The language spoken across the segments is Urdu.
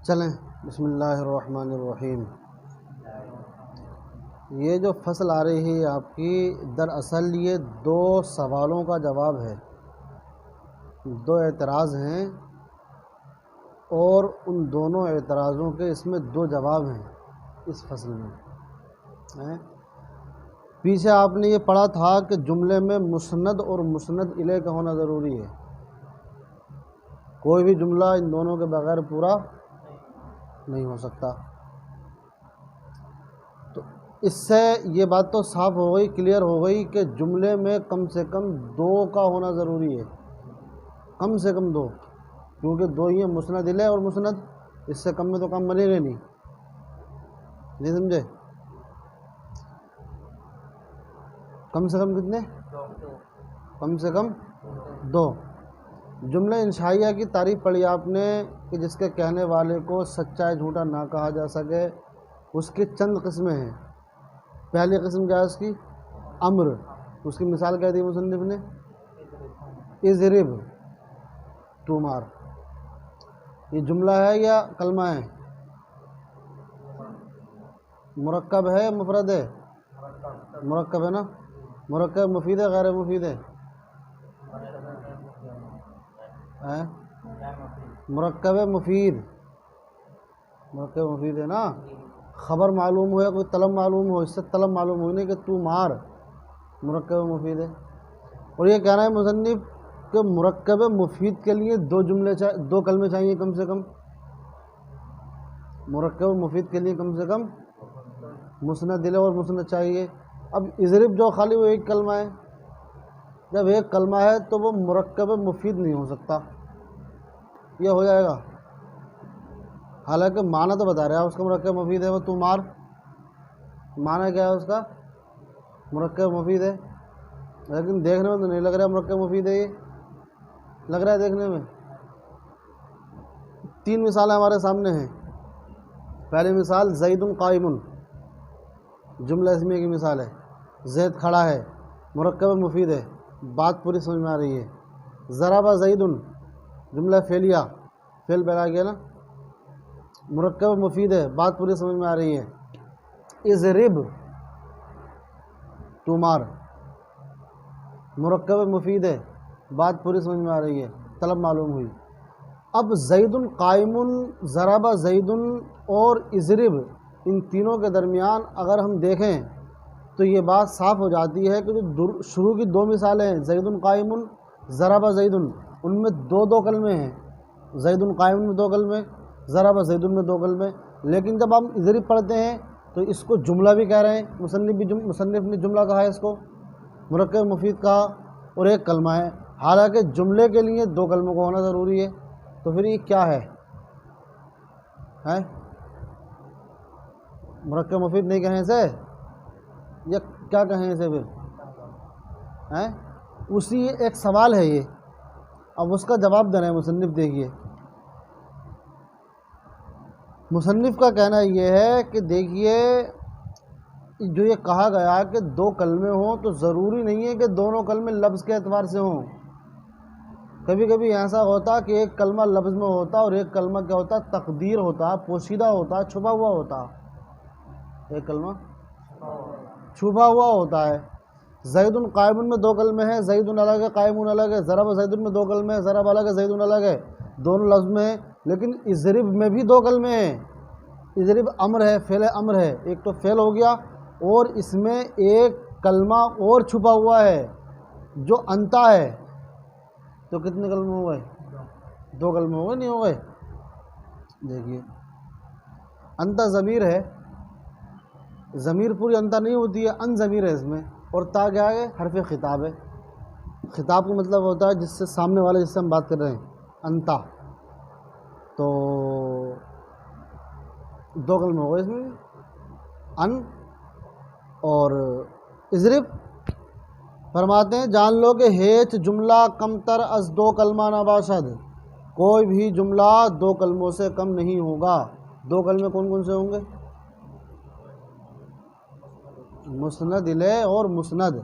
چلیں بسم اللہ الرحمن الرحیم۔ یہ جو فصل آ رہی ہے آپ کی، دراصل یہ دو سوالوں کا جواب ہے، دو اعتراض ہیں اور ان دونوں اعتراضوں کے اس میں دو جواب ہیں اس فصل میں۔ پیچھے آپ نے یہ پڑھا تھا کہ جملے میں مسند اور مسند الیہ کا ہونا ضروری ہے، کوئی بھی جملہ ان دونوں کے بغیر پورا نہیں ہو سکتا۔ تو اس سے یہ بات تو صاف ہو گئی، کلیئر ہو گئی کہ جملے میں کم سے کم دو کا ہونا ضروری ہے، کم سے کم دو، کیونکہ دو ہی ہیں، مسند الیہ اور مسند، اس سے کم میں تو کام بنے گا نہیں سمجھے؟ کم سے کم کتنے؟ کم سے کم دو۔ جملہ انشائیہ کی تعریف پڑھی آپ نے کہ جس کے کہنے والے کو سچا جھوٹا نہ کہا جا سکے، اس کی چند قسمیں ہیں۔ پہلی قسم کیا ہے اس کی؟ امر، اس کی مثال کیا دی مصنف نے؟ اضرب، تو مار۔ یہ جملہ ہے یا کلمہ ہے؟ مرکب ہے مفرد ہے؟ مرکب ہے نا؟ مرکب مفید ہے غیر مفید ہے؟ مرکب مفید، مرکب مفید ہے نا۔ خبر معلوم ہو یا کوئی طلب معلوم ہو، اس سے طلب معلوم ہوئی نہیں کہ تو مار، مرکب مفید ہے۔ اور یہ کہنا ہے مصنف کہ مرکب مفید کے لیے دو کلمے چاہیے کم سے کم، مرکب مفید کے لیے کم سے کم مسند الیہ اور مسند چاہیے۔ اب اضرب جو خالی وہ ایک کلمہ ہے، جب ایک کلمہ ہے تو وہ مرکب مفید نہیں ہو سکتا، یہ ہو جائے گا؟ حالانکہ معنی تو بتا رہا ہے اس کا مرکب مفید ہے، وہ تو مار، معنی کیا ہے اس کا؟ مرکب مفید ہے، لیکن دیکھنے میں تو نہیں لگ رہا مرکب مفید ہے، یہ لگ رہا ہے دیکھنے میں۔ تین مثالیں ہمارے سامنے ہیں۔ پہلی مثال زید قائم، جملہ اسمیہ کی مثال ہے، زید کھڑا ہے، مرکب مفید ہے، بات پوری سمجھ میں آ رہی ہے۔ ضرب زید، جملہ فعلیہ، فعل پیدا کیا نا، مرکب مفید ہے، بات پوری سمجھ میں آ رہی ہے۔ اضرب، تو مار، مرکب مفید ہے، بات پوری سمجھ میں آ رہی ہے، طلب معلوم ہوئی۔ اب زید قائم، ضرب زید اور اضرب، ان تینوں کے درمیان اگر ہم دیکھیں تو یہ بات صاف ہو جاتی ہے کہ جو شروع کی دو مثالیں ہیں، زید قائم، ضرب زید، ان میں دو کلمے ہیں، زید قائم میں دو کلمے، ضرب زید میں دو کلمے۔ لیکن جب ہم اضرب پڑھتے ہیں تو اس کو جملہ بھی کہہ رہے ہیں، مصنف نے جملہ کہا ہے، اس کو مرکب مفید کہا، اور ایک کلمہ ہے، حالانکہ جملے کے لیے دو کلموں کو ہونا ضروری ہے۔ تو پھر یہ کیا ہے؟ مرکب مفید نہیں کہیں اسے، یا کیا کہیں اسے پھر؟ اسی ایک سوال ہے یہ، اب اس کا جواب دے رہے ہیں مصنف۔ دیکھیے مصنف کا کہنا یہ ہے کہ دیکھیے جو یہ کہا گیا کہ دو کلمے ہوں تو ضروری نہیں ہے کہ دونوں کلمے لفظ کے اعتبار سے ہوں۔ کبھی کبھی ایسا ہوتا کہ ایک کلمہ لفظ میں ہوتا اور ایک کلمہ کیا ہوتا؟ تقدیر ہوتا، پوشیدہ ہوتا، چھپا ہوا ہوتا، ایک کلمہ چھپا ہوا ہوتا ہے۔ زید قائم میں دو کلمے ہیں، زید الگ ہے، قائم الگ ہے۔ ضرب زید میں دو کلمے ہیں، ضرب الگ ہے، زید الگ ہے، دونوں لفظ میں ہیں۔ لیکن اضرب میں بھی دو کلمے ہیں، اضرب امر ہے، فعل امر ہے، ایک تو فعل ہو گیا اور اس میں ایک کلمہ اور چھپا ہوا ہے جو انتا ہے۔ تو کتنے کلمے ہو گئے؟ دو کلمے ہو گئے، نہیں ہو گئے؟ دیکھیے انتا ضمیر ہے، ضمیر پوری انتا نہیں ہوتی ہے، ان ضمیر ہے اس میں، اور تا کیا ہے؟ حرف خطاب ہے۔ خطاب کا مطلب ہوتا ہے جس سے سامنے والے، جس سے ہم بات کر رہے ہیں، انتا۔ تو دو کلمے ہو گئے اس میں، ان اور اضرب۔ فرماتے ہیں جان لو کہ ہیچ جملہ کم تر از دو کلمہ نہ باشد، کوئی بھی جملہ دو کلموں سے کم نہیں ہوگا۔ دو کلمے کون کون سے ہوں گے؟ مسند الیہ اور مسند۔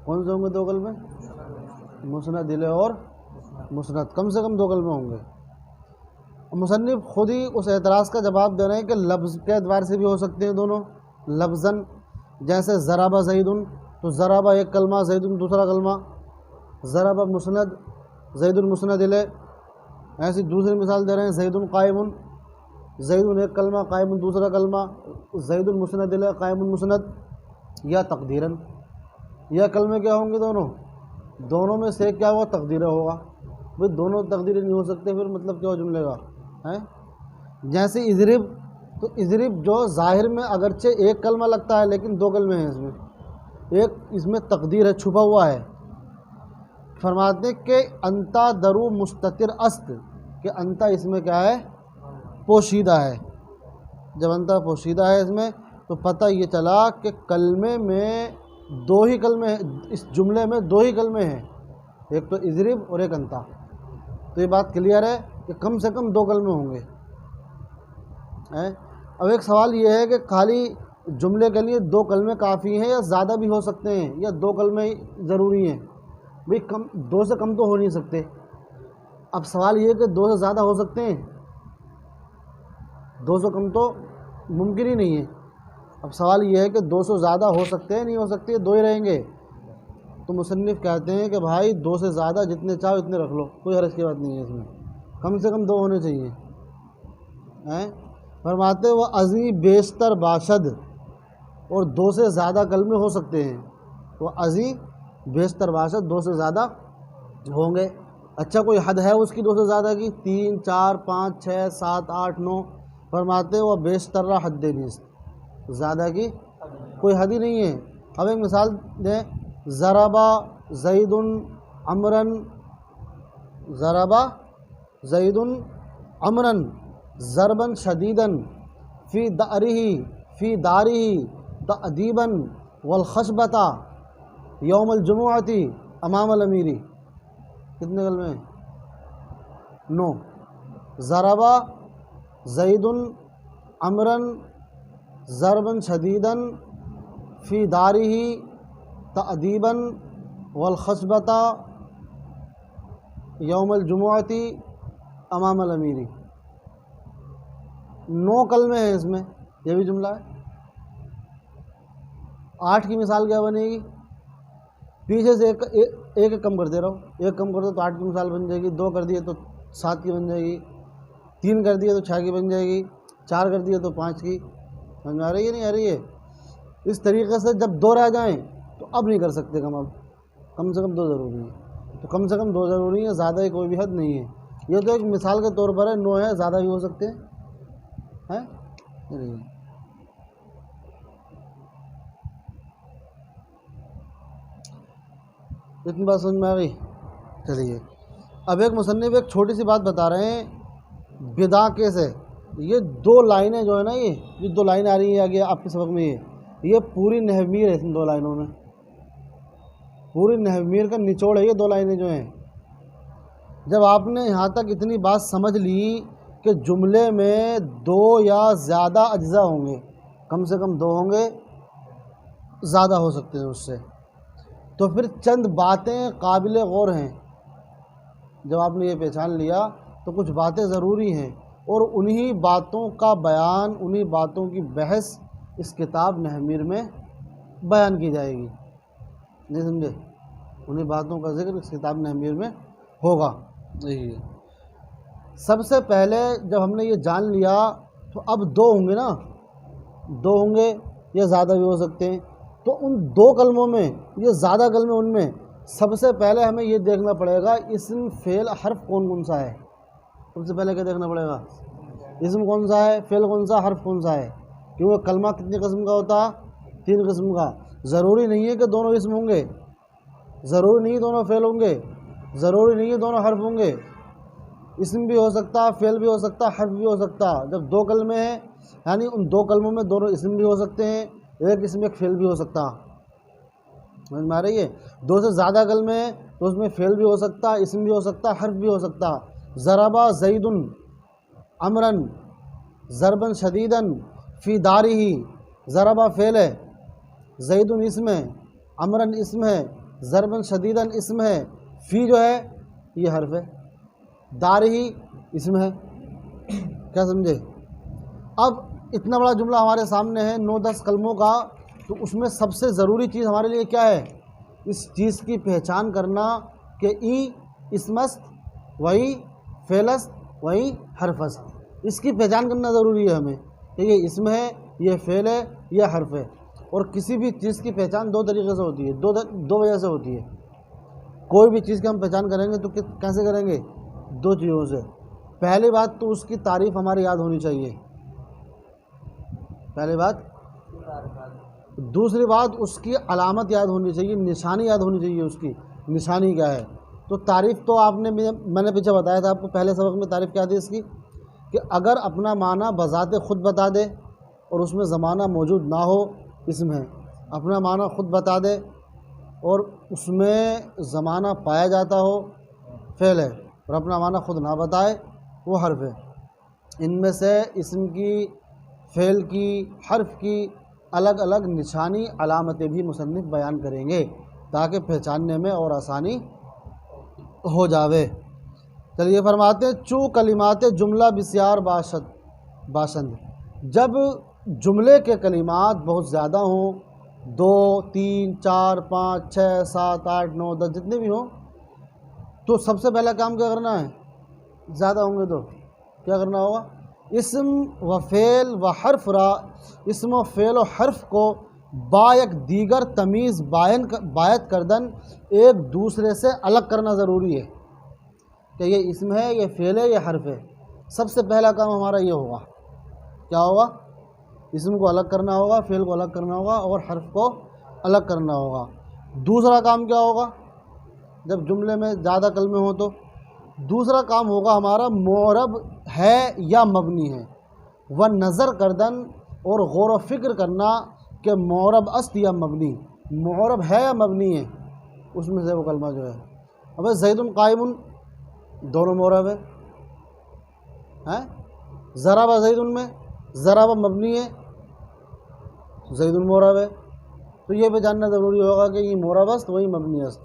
کون سے ہوں گے دو کلمے؟ مسند الیہ اور مسند، کم سے کم دو کلمے ہوں گے۔ مصنف خود ہی اس اعتراض کا جواب دے رہے ہیں کہ لفظ کے اعتبار سے بھی ہو سکتے ہیں دونوں لفظاً، جیسے ضربہ زیدن، تو ضربہ ایک کلمہ، زیدن دوسرا کلمہ، ضربہ مسند، زید المسند الیہ. ایسی دوسری مثال دے رہے ہیں زید قائم، زید ایک کلمہ، قائم دوسرا کلمہ، زید المسند الیہ قائم المسند. یا تقدیراً، یا کلمے کیا ہوں گے دونوں میں سے کیا ہوا تقدیرہ ہوگا. بھئی دونوں تقدیریں نہیں ہو سکتے، پھر مطلب کیا ہو جملے کا ہے. جیسے اضرب، تو اضرب جو ظاہر میں اگرچہ ایک کلمہ لگتا ہے لیکن دو کلمے ہیں اس میں، ایک اس میں تقدیر ہے، چھپا ہوا ہے. فرماتے ہیں کہ انتا درو مستتر است، کہ انتا اس میں کیا ہے پوشیدہ ہے. جب انتا پوشیدہ ہے اس میں تو پتہ یہ چلا کہ کلمے میں دو ہی کلمے، اس جملے میں دو ہی کلمے ہیں، ایک تو اضرب اور ایک انتا. تو یہ بات کلیئر ہے کہ کم سے کم دو کلمے ہوں گے. اب ایک سوال یہ ہے کہ خالی جملے کے لیے دو کلمے کافی ہیں یا زیادہ بھی ہو سکتے ہیں، یا دو کلمے ضروری ہیں؟ بھئی دو سے کم تو ہو نہیں سکتے. اب سوال یہ ہے کہ دو سے زیادہ ہو سکتے ہیں؟ دو سے کم تو ممکن ہی نہیں ہے. اب سوال یہ ہے کہ دو سے زیادہ ہو سکتے ہیں نہیں ہو سکتے، دو ہی رہیں گے. تو مصنف کہتے ہیں کہ بھائی دو سے زیادہ جتنے چاہو اتنے رکھ لو، کوئی حرج کی بات نہیں ہے اس میں، کم سے کم دو ہونے چاہیے. فرماتے وہ ازی بیشتر باشد، اور دو سے زیادہ کلمے ہو سکتے ہیں. وہ ازی بیشتر باشد، دو سے زیادہ ہوں گے. اچھا کوئی حد ہے اس کی دو سے زیادہ کی؟ 3 4 5 6 7 8 9. فرماتے وہ بیشتر حد نیست، زیادہ کی کوئی حد ہی نہیں ہے. اب ایک مثال دیں، ضربہ زید عمرن، ضربہ زید عمرن ضربا شدیدا فی دارہ تأدیبا والخشبۃ یوم الجمعۃ امام الامیر. کتنے کلمے ہیں؟ 9. ضربہ زید عمرن ضربا شدیدا فی دارہ تأدیبا والخشبۃ یوم الجمعۃ امام الامیر. 9 کلمے ہیں اس میں، یہ بھی جملہ ہے. 8 کی مثال کیا بنے گی؟ پیچھے سے ایک کم کر دے رہا ہوں، ایک کم کر دو تو 8 کی مثال بن جائے گی، 2 کر دیے تو 7 کی بن جائے گی، 3 کر دیے تو 6 کی بن جائے گی، 4 کر دیے تو 5 کی. سمجھ میں آ رہی ہے نہیں آ رہی ہے؟ اس طریقے سے جب 2 رہ جائیں تو اب نہیں کر سکتے کم، اب کم سے کم 2 ضروری ہیں. تو کم سے کم 2 ضروری ہیں، زیادہ ہی کوئی بھی حد نہیں ہے. یہ تو ایک مثال کے طور پر ہے، 9 ہے، زیادہ بھی ہو سکتے ہیں. اتنی بات سمجھ میں آ گئی؟ چلیے اب ایک مصنف ایک چھوٹی سی بات بتا رہے ہیں بدا کیسے. یہ 2 لائنیں جو ہے نا، یہ 2 لائنیں آ رہی ہیں آگے آپ کے سبق میں، یہ پوری نحویر ہے. ان 2 لائنوں میں پوری نحویر کا نچوڑ ہے یہ 2 لائنیں جو ہیں. جب آپ نے یہاں تک اتنی بات سمجھ لی کہ جملے میں 2 یا زیادہ اجزاء ہوں گے، کم سے کم 2 ہوں گے، زیادہ ہو سکتے ہیں اس سے، تو پھر چند باتیں قابل غور ہیں. جب آپ نے یہ پہچان لیا تو کچھ باتیں ضروری ہیں، اور انہی باتوں کا بیان، انہی باتوں کی بحث اس کتاب نحویر میں بیان کی جائے گی. نہیں سمجھے؟ انہی باتوں کا ذکر اس کتاب نحویر میں ہوگا. سب سے پہلے جب ہم نے یہ جان لیا تو اب 2 ہوں گے نا، 2 ہوں گے یا زیادہ بھی ہو سکتے ہیں. تو ان 2 کلموں میں، یہ زیادہ کلمے ان میں، سب سے پہلے ہمیں یہ دیکھنا پڑے گا اسم فعل حرف کون کون سا ہے. سب سے پہلے کیا دیکھنا پڑے گا؟ اسم کون سا ہے، فعل کون سا، حرف کون سا ہے. کیونکہ کلمہ کتنی قسم کا ہوتا؟ 3 قسم کا. ضروری نہیں ہے کہ دونوں اسم ہوں گے، ضروری نہیں ہے دونوں فعل ہوں گے، ضروری نہیں ہے دونوں حرف ہوں گے. اسم بھی ہو سکتا، فعل بھی ہو سکتا، حرف بھی ہو سکتا. جب 2 کلمے ہیں یعنی ان 2 کلموں میں دونوں اسم بھی ہو سکتے ہیں، ایک اسم ایک فعل بھی ہو سکتا. سمجھ میں آ رہی ہے؟ 2 سے زیادہ کلمے ہیں تو اس میں فعل بھی ہو سکتا، اسم بھی ہو سکتا، حرف بھی ہو سکتا. ضربہ زید عمرن ضربا شدیدا فی دارہ، ضربہ فعل ہے، زید اسم ہے، عمرن اسم ہے، ضربا شدیدا اسم ہے، فی جو ہے یہ حرف ہے، دارہ اسم ہے. کیا سمجھے؟ اب اتنا بڑا جملہ ہمارے سامنے ہے 9-10 کلموں کا، تو اس میں سب سے ضروری چیز ہمارے لیے کیا ہے؟ اس چیز کی پہچان کرنا کہ ای اسم است، وہی فعل است، وہی حرف است. اس کی پہچان کرنا ضروری ہے ہمیں کہ یہ اسم ہے، یہ فعل ہے، یہ حرف ہے. اور کسی بھی چیز کی پہچان دو طریقے سے ہوتی ہے، دو وجہ سے ہوتی ہے. کوئی بھی چیز کی ہم پہچان کریں گے تو کیسے کریں گے؟ دو چیزوں سے. پہلی بات تو اس کی تعریف ہماری یاد ہونی چاہیے، پہلی بات. دوسری بات اس کی علامت یاد ہونی چاہیے، نشانی یاد ہونی چاہیے. اس کی نشانی کیا ہے؟ تو تعریف تو آپ نے، میں نے پیچھے بتایا تھا آپ کو پہلے سبق میں، تعریف کیا تھی اس کی؟ کہ اگر اپنا معنی بذات خود بتا دے اور اس میں زمانہ موجود نہ ہو، اسم ہے. اپنا معنی خود بتا دے اور اس میں زمانہ پایا جاتا ہو، فعل ہے. اور اپنا معنی خود نہ بتائے، وہ حرف ہے. ان میں سے اسم کی، فعل کی، حرف کی الگ الگ نشانی، علامتیں بھی مصنف بیان کریں گے تاکہ پہچاننے میں اور آسانی ہو جاوے. چلیے فرماتے ہیں چو کلمات جملہ بسیار باشند. جب جملے کے کلمات بہت زیادہ ہوں، 2 3 4 5 6 7 8 9 10 جتنے بھی ہوں، تو سب سے پہلا کام کیا کرنا ہے؟ زیادہ ہوں گے تو کیا کرنا ہوگا؟ اسم و فعل و حرف را، اسم و فعل و حرف کو با یک دیگر تمیز باید کردن، ایک دوسرے سے الگ کرنا ضروری ہے کہ یہ اسم ہے، یہ فعل ہے، یہ حرف ہے. سب سے پہلا کام ہمارا یہ ہوگا. کیا ہوگا؟ اسم کو الگ کرنا ہوگا، فعل کو الگ کرنا ہوگا اور حرف کو الگ کرنا ہوگا. دوسرا کام کیا ہوگا؟ جب جملے میں زیادہ کلمے ہوں تو دوسرا کام ہوگا ہمارا معرب ہے یا مبنی ہے، وہ نظر کردن اور غور و فکر کرنا کہ معرب است یا مبنی، معرب ہے یا مبنی ہے. اس میں سے وہ کلمہ جو ہے، اب زید قائم، دونوں معرب ہے. ضرب زید میں ضرب مبنی ہے، زید معرب ہے. تو یہ بھی جاننا ضروری ہوگا کہ یہ معرب است، وہی مبنی است.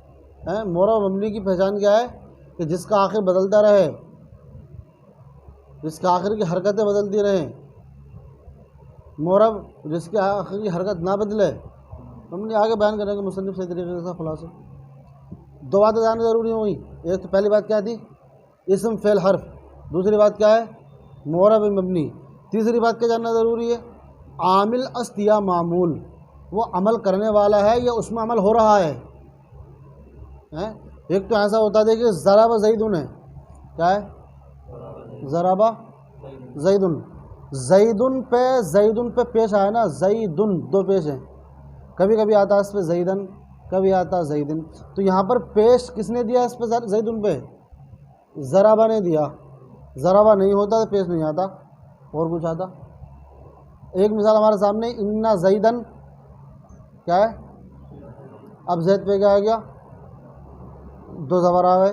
معرب مبنی کی پہچان کیا ہے؟ کہ جس کا آخر بدلتا رہے، جس کا آخر کی حرکتیں بدلتی رہیں. معرب جس کے آخر کی حرکت نہ بدلے. ہم نے آگے بیان کریں گے مصنف صحیح طریقے سے خلاصہ. دو باتیں جاننا ضروری ہوئی. ایک تو پہلی بات کیا تھی؟ اسم فعل حرف. دوسری بات کیا ہے؟ معرب مبنی. تیسری بات کیا جاننا ضروری ہے؟ عامل است یا معمول، وہ عمل کرنے والا ہے یا اس میں عمل ہو رہا ہے. ایک تو ایسا ہوتا ہے کہ ضرب زیدن ہے، کیا ہے؟ ضرب زیدن. زیدن پہ پیش آیا نا، زیدن دو پیش ہیں. کبھی کبھی آتا ہے اس پہ زیدن، کبھی آتا ہے زیدن. تو یہاں پر پیش کس نے دیا اس پہ؟ زیدن پہ ضربہ نے دیا. ضربہ نہیں ہوتا تو پیش نہیں آتا، اور کچھ آتا. ایک مثال ہمارے سامنے، انا زیدن کیا ہے؟ اب زید پہ کیا آ گیا؟ دو زبر آ گئے.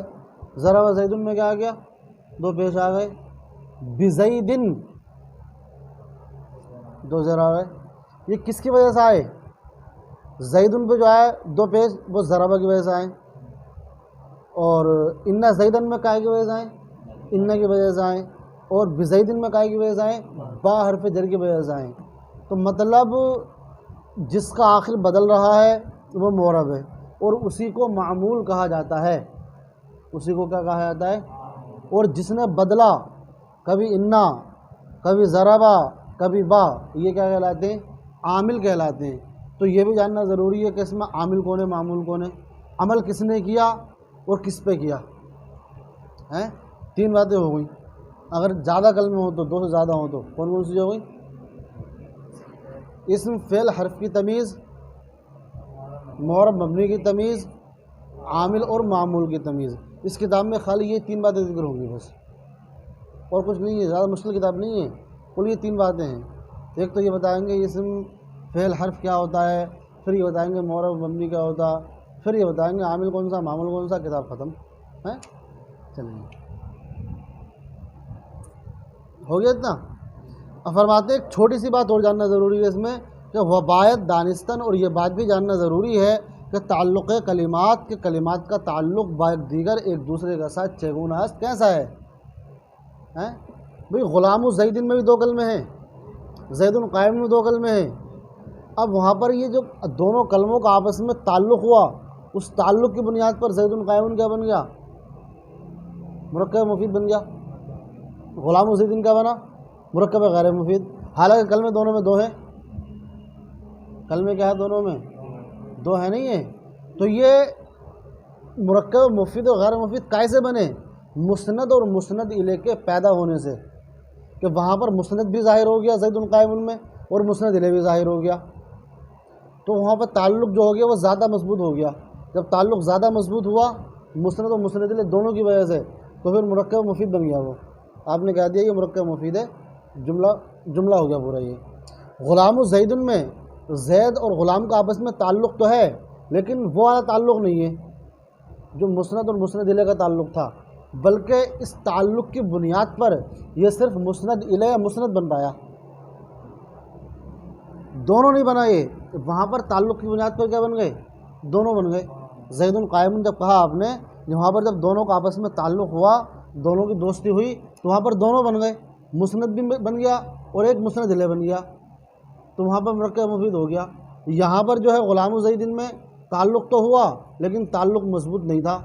ضرب زیدن میں کیا آ گیا؟ دو پیش آ گئے. بزیدن دو زیر آ گئے. یہ کس کی وجہ سے آئے؟ زیدن پہ جو آئے دو پیش، وہ ضربہ کی وجہ سے آئے. اور انا زیدن میں کائے کی وجہ سے آئے؟ انا کی وجہ سے آئے. اور بزیدن میں کائے کی وجہ سے آئے؟ با حرف جر کی وجہ سے آئے. تو مطلب جس کا آخر بدل رہا ہے وہ معرب ہے، اور اسی کو معمول کہا جاتا ہے. اسی کو کیا کہا جاتا ہے؟ اور جس نے بدلا، کبھی انا، کبھی ضربہ، کبھی با، یہ کیا کہلاتے ہیں؟ عامل کہلاتے ہیں. تو یہ بھی جاننا ضروری ہے کہ اس میں عامل کون ہے، معمول کون ہے، عمل کس نے کیا اور کس پہ کیا. تین باتیں ہو گئیں. اگر زیادہ کلمے ہوں تو، دو سے زیادہ ہوں تو کون کون سی ہو گئی؟ اسم فعل حرف کی تمیز، معرب مبنی کی تمیز، عامل اور معمول کی تمیز. اس کتاب میں خالی یہ تین باتیں ذکر ہوں گی بس، اور کچھ نہیں ہے. زیادہ مشکل کتاب نہیں ہے. کل یہ تین باتیں ہیں. ایک تو یہ بتائیں گے اسم فعل حرف کیا ہوتا ہے، پھر یہ بتائیں گے معرب مبنی کیا ہوتا، پھر یہ بتائیں گے عامل کون سا، معمول کون سا. کتاب ختم ہے. چلیے ہو گیا اتنا. اب فرماتے ایک چھوٹی سی بات اور جاننا ضروری ہے اس میں، کہ وبایت دانستن، اور یہ بات بھی جاننا ضروری ہے کہ تعلق کلمات کے کلمات کا تعلق با دیگر ایک دوسرے کے ساتھ چگونہ است، کیسا ہے؟ بھئی غلام زیدن میں بھی دو کلمے ہیں، زید قائم میں دو کلمے ہیں۔ اب وہاں پر یہ جو دونوں کلموں کا آپس میں تعلق ہوا، اس تعلق کی بنیاد پر زید قائم کیا بن گیا؟ مرکب مفید بن گیا۔ غلام زیدن کیا بنا؟ مرکب غیر مفید، حالانکہ کلمے دونوں میں دو ہیں۔ کلمے کیا ہے دونوں میں؟ دو ہے نہیں ہے۔ تو یہ مرکب مفید اور غیر مفید کیسے بنے؟ مسند اور مسند الیہ کے پیدا ہونے سے، کہ وہاں پر مسند بھی ظاہر ہو گیا زید قائم میں، اور مسند الیہ بھی ظاہر ہو گیا، تو وہاں پر تعلق جو ہو گیا وہ زیادہ مضبوط ہو گیا۔ جب تعلق زیادہ مضبوط ہوا مسند اور مسند الیہ دونوں کی وجہ سے، تو پھر مرکب مفید بن گیا۔ وہ آپ نے کہہ دیا یہ مرکب مفید ہے، جملہ ہو گیا پورا۔ یہ غلام زید میں زید اور غلام کا آپس میں تعلق تو ہے، لیکن وہ والا تعلق نہیں ہے جو مسند اور مسند الیہ کا تعلق تھا، بلکہ اس تعلق کی بنیاد پر یہ صرف مسند الیہ مسند بن پایا، دونوں نہیں بنا۔ یہ وہاں پر تعلق کی بنیاد پر کیا بن گئے؟ دونوں بن گئے۔ زید قائم جب کہا آپ نے، وہاں پر جب دونوں کا آپس میں تعلق ہوا، دونوں کی دوستی ہوئی، تو وہاں پر دونوں بن گئے، مسند بھی بن گیا اور ایک مسند الیہ بن گیا، تو وہاں پر مرکب مفید ہو گیا۔ یہاں پر جو ہے غلام زید میں تعلق تو ہوا، لیکن تعلق مضبوط نہیں تھا،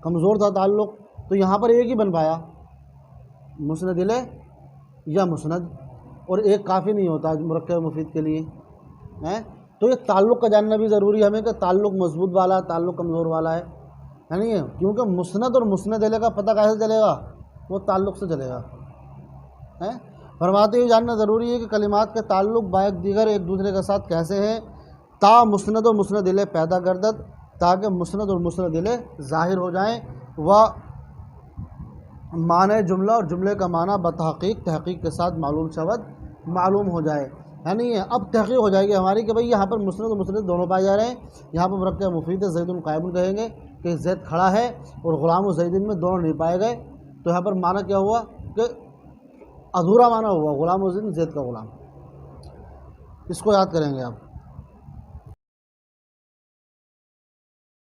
کمزور تھا تعلق، تو یہاں پر ایک ہی بن پایا، مسند الیہ یا مسند، اور ایک کافی نہیں ہوتا مرکب مفید کے لیے۔ تو یہ تعلق کا جاننا بھی ضروری ہے ہمیں، کہ تعلق مضبوط والا ہے، تعلق کمزور والا ہے نہیں ہے، کیونکہ مسند اور مسند الیہ کا پتہ کیسے چلے گا؟ وہ تعلق سے چلے گا۔ فرماتے ہوئے جاننا ضروری ہے کہ کلمات کے تعلق بائک دیگر ایک دوسرے کے ساتھ کیسے ہیں، تا مسند و مسند الیہ پیدا گردد، تاکہ مسند اور مسند الیہ ظاہر ہو جائیں، و معنی جملہ اور جملے کا معنی بتحقیق تحقیق کے ساتھ معلوم ہو جائے۔ یعنی اب تحقیق ہو جائے گی ہماری کہ بھئی یہاں پر مسند اور مسند دونوں پائے جا رہے ہیں، یہاں پر مرکب مفید زید قائم کہیں گے کہ زید کھڑا ہے، اور غلام زید میں دونوں نہیں پائے گئے، تو یہاں پر معنی کیا ہوا کہ ادھورا معنی ہوا، غلام زید کا غلام۔ اس کو یاد کریں گے آپ۔